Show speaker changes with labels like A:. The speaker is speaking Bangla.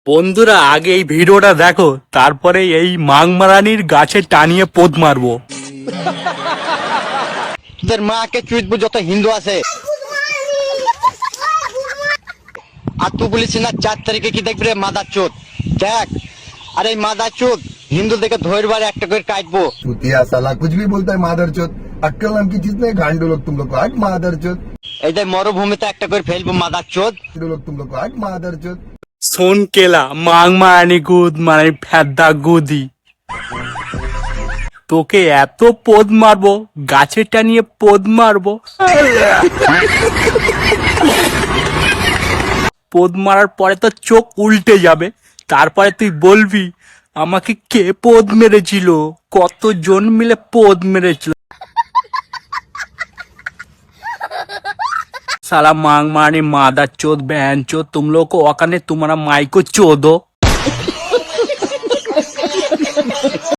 A: বন্ধুরা আগে এই ভিডিওটা দেখো, তারপরে এই মাংমারানির গাছে টানিয়ে পোদ মারবো।
B: তোদের মাকে চুইতবো যত হিন্দু আছে। আর তুই বলিস না 4 তারিখে কি দেখবি রে মাদার চোদ। দেখ আরে মাদার চোদ হিন্দু দেখে ধৈর্যবার একটা করে কাটবো।
C: चूतिया साला कुछ भी बोलता है मादरचोद। अक्कल नाम की चीज नहीं, गांडू लोग तुम लोग को हट मादरचोद।
B: এই যে মরুভূমিতে একটা করে ফেলবো মাদার চোদ।
C: गांडू लोग तुम लोग को हट मादरचोद।
A: শোন কেলা, মাংমারানি গুদ মানে ফেদ্দা গুদি, তোকে এত পোদ মারবো, গাছে টানিয়ে পোদ মারবো। পোদ মারার পরে তো চোখ উল্টে যাবে, তারপরে তুই বলবি আমাকে কে পোদ মেরেছিল, কতজন মিলে পোদ মেরেছিল। साला मांग मारनी मादा चोद बहन चोद, तुम लोग को औकात नहीं, तुम्हारा माई को चोदो।